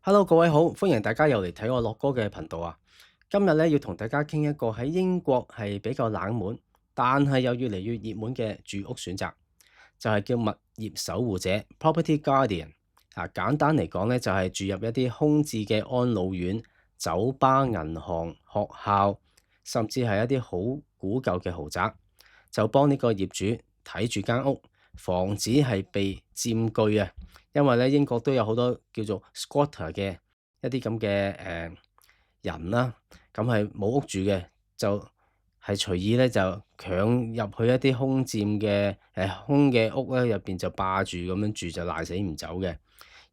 Hello，各位好，歡迎大家又嚟睇我樂哥嘅頻道啊！今日咧要同大家傾一個喺英國係比較冷門，但係又越嚟越熱門嘅住屋選擇，就係叫物業守護者 （Property Guardian）。簡單嚟講咧，就係住入一啲空置嘅安老院、酒吧、銀行、學校，甚至係一啲好古舊嘅豪宅，就幫呢個業主睇住間屋，防止係被佔據啊！因為咧英國都有好多叫做 squatter 嘅一啲咁嘅人啦，咁係冇屋住嘅，就係隨意咧就強入去一啲空佔嘅空嘅屋咧入邊就霸住咁樣住就賴死唔走嘅。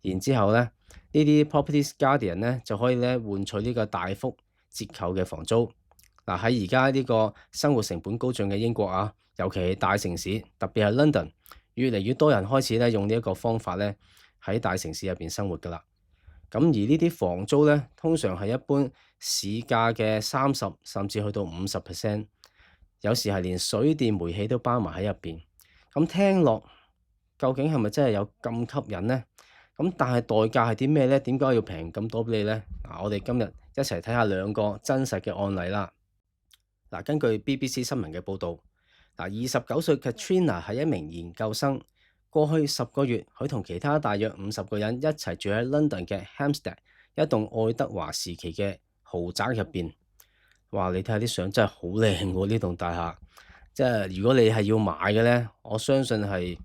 然之後咧呢啲 property guardian 咧就可以咧換取呢個大幅折扣嘅房租。嗱，喺而家呢個生活成本高漲嘅英國啊，尤其係大城市，特別係 London，越嚟越多人開始咧用呢一個方法咧喺大城市入邊生活㗎啦。咁而呢啲房租咧，通常係一般市價嘅30%甚至去到50%，有時係連水電煤氣都包埋喺入邊。咁聽落究竟係咪真係有咁吸引呢？咁但係代價係啲咩呢？點解要平咁多俾你呢？我哋今日一齊睇下兩個真實嘅案例啦。根據 BBC 新聞嘅報導，29歲 Katrina 係一名研究生。過去10個月，佢同其他大約50個人一齊住喺 London 嘅 Hampstead 一棟愛德華時期嘅豪宅入邊。哇！你睇下啲相真係好靚喎，呢棟大廈。即係如果你係要買嘅呢，我相信係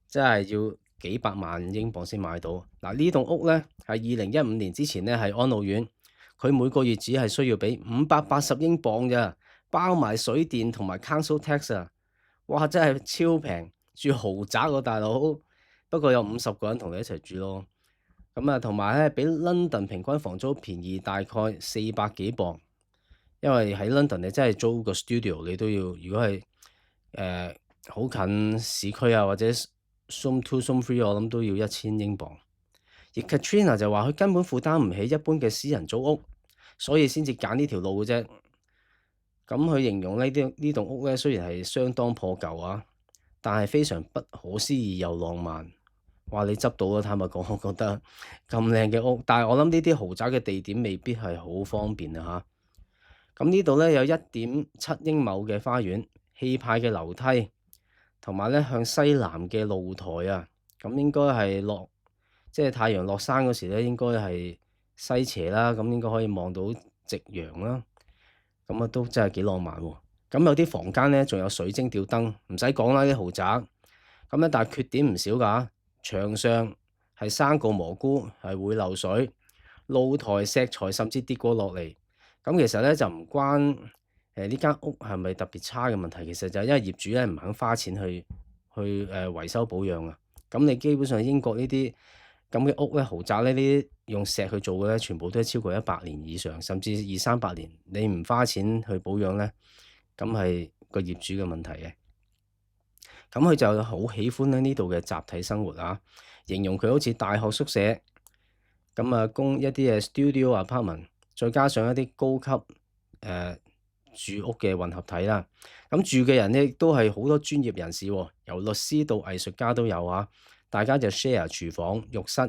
真係要幾百萬英鎊先買到。呢棟屋呢，係2015年之前呢係安老院，佢每個月只係需要俾580英鎊咋，包埋水電同埋 Council Tax 啊！哇！真係超平。住豪宅喎，大佬，不過有50個人同你一齊住咯。咁同埋咧，比 London 平均房租便宜大概400幾磅。因為喺 London 你真係租個 studio，你都要，如果係好近市區啊，或者 Zone 2、Zone 3，我諗都要1000英鎊。而 Katrina 就話佢根本負擔唔起一般嘅私人租屋，所以先至揀呢條路嘅啫。咁佢形容呢棟屋咧，雖然係相當破舊啊，但係非常不可思議又浪漫。哇！你執到啦，坦白講，我覺得咁靚嘅屋，但係我諗呢啲豪宅嘅地點未必係好方便啊嚇。咁呢度咧有1.7英畝嘅花園、氣派嘅樓梯，同埋咧向西南嘅露台啊。咁應該係即係太陽落山嗰時咧，應該係西斜啦，咁應該可以望到夕陽啦。咁都真係幾浪漫喎。咁有啲房間咧，仲有水晶吊燈，唔使講啦，啲豪宅。咁咧，但係缺點唔少㗎。牆上係生過蘑菇，係會漏水，露台石材甚至跌過落嚟。咁其實咧就唔關呢間屋係咪特別差嘅問題，其實就係因為業主咧唔肯花錢去維修保養啊。咁你基本上英國呢啲咁嘅屋咧，豪宅呢啲用石去做嘅咧，全部都係超過100年以上，甚至200-300年。你唔花錢去保養咧，咁係個業主嘅問題嘅。咁佢就好喜歡咧呢度嘅集體生活啊，形容佢好似大學宿舍。咁供一啲嘅 studio apartment，再加上一啲高級住屋嘅混合體啦。咁住嘅人咧亦都係好多專業人士喎，由律師到藝術家都有啊。大家就 share 廚房、浴室，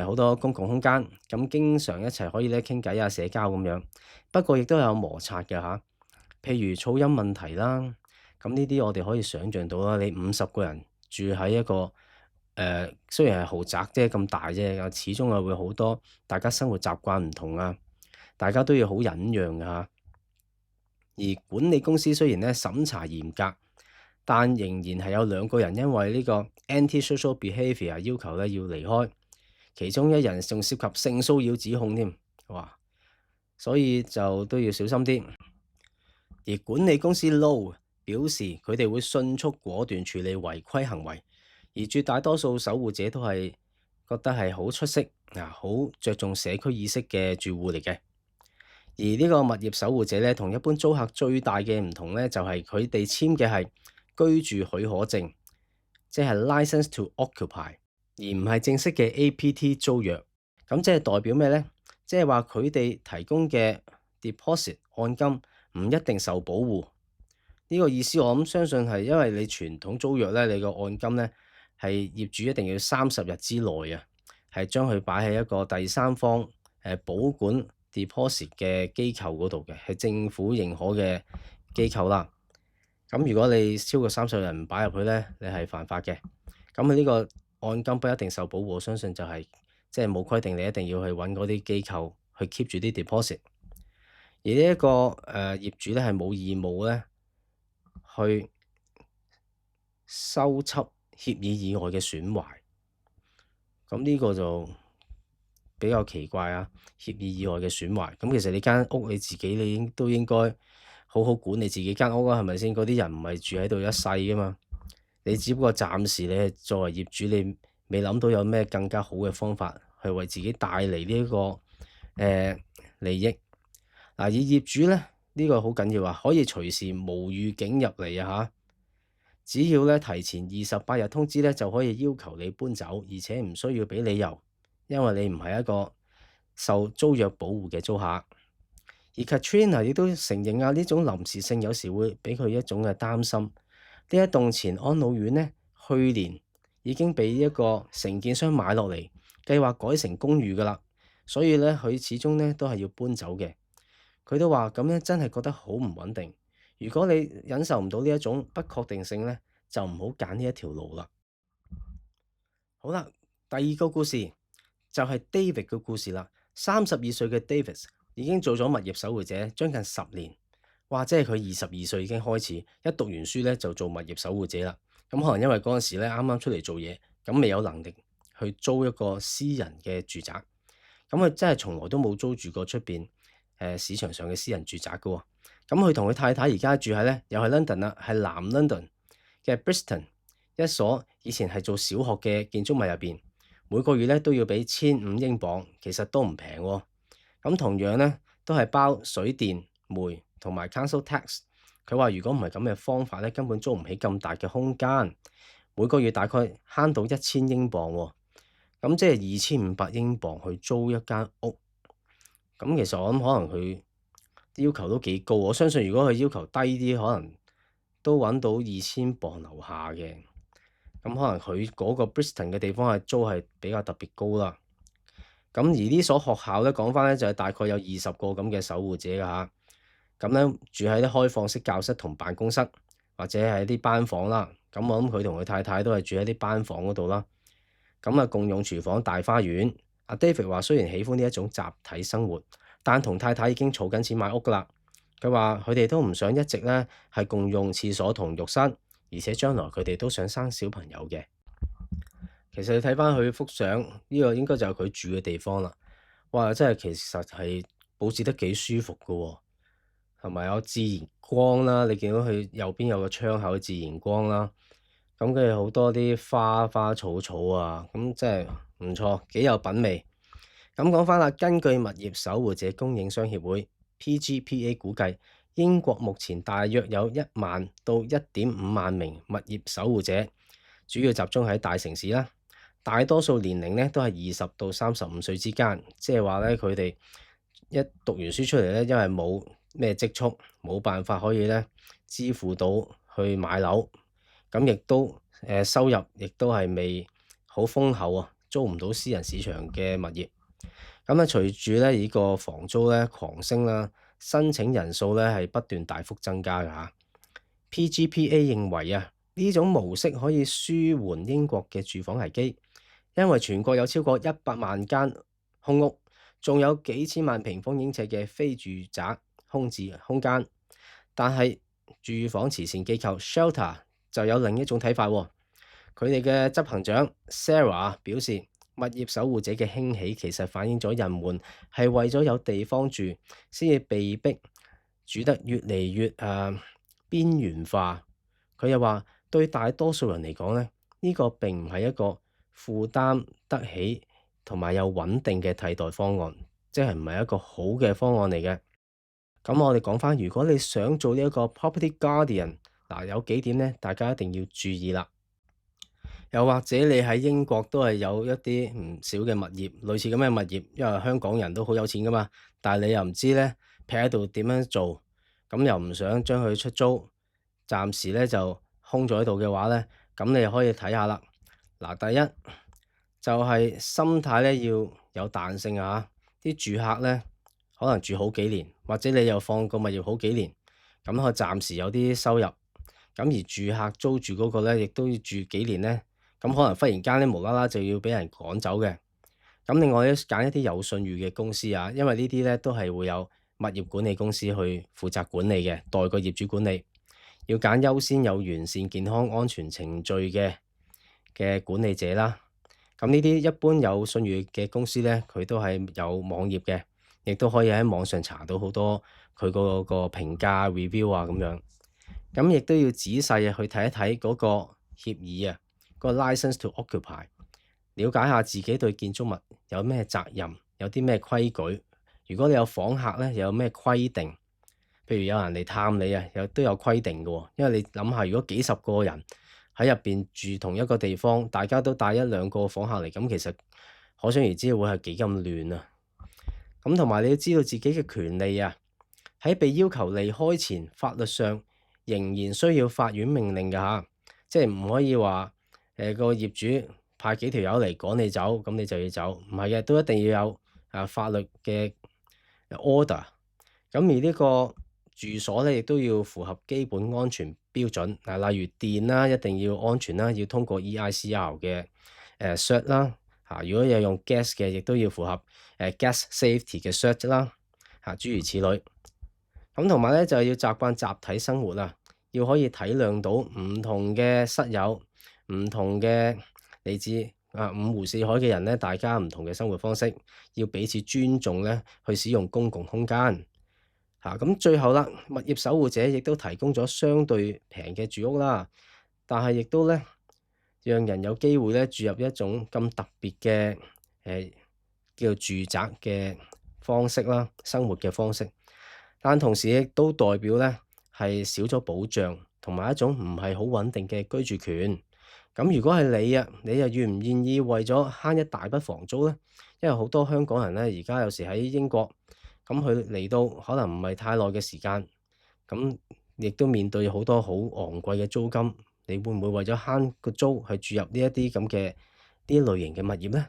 好多公共空間。咁經常一齊可以咧傾偈啊、社交咁樣。不過亦都有摩擦嘅嚇，譬如噪音問題啦。咁呢啲我哋可以想像到啦。你50個人住喺一個雖然係豪宅啫，咁大啫，始終係會好多大家生活習慣唔同啊，大家都要好忍讓㗎嚇。而管理公司雖然咧審查嚴格，但仍然係有2個人因為呢個 anti-social behaviour 要求咧要離開，其中一人仲涉及性騷擾指控添。哇！所以就都要小心啲。而管理公司 Low 表示佢哋會迅速果斷處理違規行為，而絕大多數守護者都係覺得係好出色好着重社區意識嘅住戶嚟嘅。而呢個物業守護者咧，同一般租客最大嘅唔同咧，就係佢哋簽嘅係居住許可證，即係 License to Occupy，而唔係正式嘅 APT 租約。咁即係代表咩呢？即係話佢哋提供嘅 deposit 按金唔一定受保護。呢個意思我諗相信係因為你傳統租約咧，你個按金咧係業主一定要30日之內啊，係將佢擺喺一個第三方保管 deposit 嘅機構嗰度嘅，係政府認可嘅機構啦。咁如果你超過30日唔擺入去咧，你係犯法嘅。咁佢呢個按金不一定受保護，我相信就係即係冇規定你一定要去揾嗰啲機構去 keep 住啲 deposit。而呢一個業主咧係冇義務咧去修葺協議以外嘅損壞。咁呢個就比較奇怪啊！協議以外嘅損壞，咁其實你間屋你自己你都應該好好管理自己間屋啊，係咪先？嗰啲人唔係住喺度一世噶嘛，你只不過暫時你係作為業主，你未諗到有咩更加好嘅方法去為自己帶嚟呢個利益。嗱，以業主咧呢個好緊要啊，可以隨時無預警入嚟啊嚇！只要咧提前28日通知咧，就可以要求你搬走，而且唔需要俾理由，因為你唔係一個受租約保護嘅租客。而 Katrina 亦都承認啊，呢種臨時性有時會俾佢一種嘅擔心。呢一棟前安老院呢，去年已經俾一個承建商買落嚟，計劃改成公寓噶啦，所以咧佢始終咧都係要搬走嘅。佢都話咁樣真係覺得好唔穩定。如果你忍受唔到呢一種不確定性咧，就唔好揀呢一條路啦。好啦，第二個故事就係 David 嘅故事啦。32歲嘅 David 已經做咗物業守護者將近10年，哇！即係佢22歲已經開始，一讀完書咧就做物業守護者啦。咁可能因為嗰陣時咧啱啱出嚟做嘢，咁未有能力去租一個私人嘅住宅，咁佢真係從來都冇租住過出邊市場上嘅私人住宅噶喎。咁佢同佢太太而家住喺咧又係 London 啦，係南 London 嘅 Brixton 一所以前係做小學嘅建築物入邊，每個月咧都要俾1500英鎊，其實都唔平喎。咁同樣咧都係包水電煤同埋 Council Tax。佢話如果唔係咁嘅方法咧，根本租唔起咁大嘅空間，每個月大概慳到1000英鎊喎。咁即係2500英鎊去租一間屋。咁其實我諗可能佢要求都幾高，我相信如果佢要求低啲，可能都揾到2000鎊樓下嘅。咁可能佢嗰個 Brixton 嘅地方係租係比較特別高啦。咁而呢所學校咧講翻咧就係大概有20個咁嘅守護者㗎嚇。咁咧住喺啲開放式教室同辦公室，或者係啲班房啦。咁我諗佢同佢太太都係住喺啲班房嗰度啦。咁啊共用廚房、大花園。阿 David 話雖然喜歡呢一種集體生活，但同太太已經儲緊錢買屋㗎啦。佢話佢哋都唔想一直咧係共用廁所同浴室，而且將來佢哋都想生小朋友嘅。其實你睇翻佢幅相，呢個應該就係佢住嘅地方啦。哇！真係其實係佈置得幾舒服㗎喎，同埋有自然光啦。你見到佢右邊有個窗口自然光啦，咁跟住好多啲花花草草啊，咁真係唔錯，幾有品味。咁講翻啦，根據物業守護者供應商協會 PGPA 估計，英國目前大約有1萬到1.5萬名物業守護者，主要集中喺大城市啦。大多數年齡咧都係20到35歲之間，即係話咧佢哋一讀完書出嚟咧，因為冇咩積蓄，冇辦法可以咧支付到去買樓，咁亦都收入亦都係未好豐厚啊，租唔到私人市場嘅物業。咁咧隨住咧呢個房租咧狂升啦，申請人數咧係不斷大幅增加㗎嚇。PGPA 認為啊，呢種模式可以舒緩英國嘅住房危機。因為全國有超過100萬間空屋，仲有幾千萬平方英尺嘅非住宅空置空間。但係住房慈善機構 Shelter 就有另一種睇法喎。佢哋嘅執行長 Sarah 表示，物業守護者嘅興起其實反映咗人們係為咗有地方住，先至被逼住得越嚟越邊緣化。佢又話，對大多數人嚟講咧，呢個並唔係一個負擔得起同埋又穩定嘅替代方案，即係唔係一個好嘅方案嚟嘅。咁我哋講翻，如果你想做呢一個 property guardian，嗱有幾點咧，大家一定要注意啦。又或者你喺英國都係有一啲唔少嘅物業，類似咁嘅物業，因為香港人都好有錢噶嘛，但係你又唔知咧劈喺度點樣做，咁又唔想將佢出租，暫時咧就空咗喺度嘅話咧，咁你又可以睇下啦。嗱，第一就係心態咧要有彈性啊！啲住客咧可能住好幾年，或者你又放個物業好幾年，咁佢暫時有啲收入，咁而住客租住嗰個咧亦都要住幾年咧，咁可能忽然間咧無啦啦就要俾人趕走嘅。咁另外咧揀一啲有信譽嘅公司啊，因為呢啲咧都係會有物業管理公司去負責管理嘅，代個業主管理。要揀優先有完善健康安全程序嘅管理者啦。咁呢啲一般有信譽嘅公司咧，佢都係有網頁嘅，亦都可以喺網上查到好多佢個評價 review 啊咁樣。咁亦都要仔細去睇一睇嗰個協議啊，個 license to occupy，了解下自己對建築物有咩責任，有啲咩規矩。如果你有訪客咧，又有咩規定？譬如有人嚟探你啊，都有規定嘅喎。因為你諗下，如果幾十個人喺入邊住同一個地方，大家都帶一兩個訪客嚟，咁其實可想而知會係幾咁亂啊！咁同埋你要知道自己嘅權利啊，喺被要求離開前，法律上仍然需要法院命令嘅嚇，即係唔可以話個業主派幾條友嚟趕你走，咁你就要走，唔係嘅，都一定要有法律嘅 order。咁而呢個住所咧，亦都要符合基本安全標準，例如電啦，一定要安全啦，要通過 EICR 嘅cert 啦，如果有用 gas 嘅，亦都要符合gas safety 嘅 cert 啦，諸如此類。咁同埋咧就要習慣集體生活啊，要可以體諒到唔同嘅室友、唔同嘅嚟自五湖四海嘅人咧，大家唔同嘅生活方式，要彼此尊重咧，去使用公共空間。咁最後啦，物業守護者亦都提供咗相對平嘅住屋啦，但係亦都咧讓人有機會咧住入一種咁特別嘅叫做住宅嘅方式啦，生活嘅方式。但同時亦都代表咧係少咗保障，同埋一種唔係好穩定嘅居住權。咁如果係你啊，你又願唔願意為咗慳一大筆房租咧？因為好多香港人咧而家有時喺英國。咁佢嚟到可能唔係太耐嘅時間，咁亦都面對好多好昂貴嘅租金，你會唔會為咗慳個租去住入呢一啲咁嘅呢類型嘅物業呢？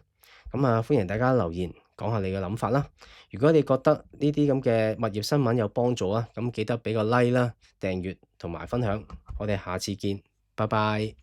咁歡迎大家留言講下你嘅諗法啦。如果你覺得呢啲咁嘅物業新聞有幫助啊，咁記得俾個 like 啦、訂閱同埋分享。我哋下次見，拜拜。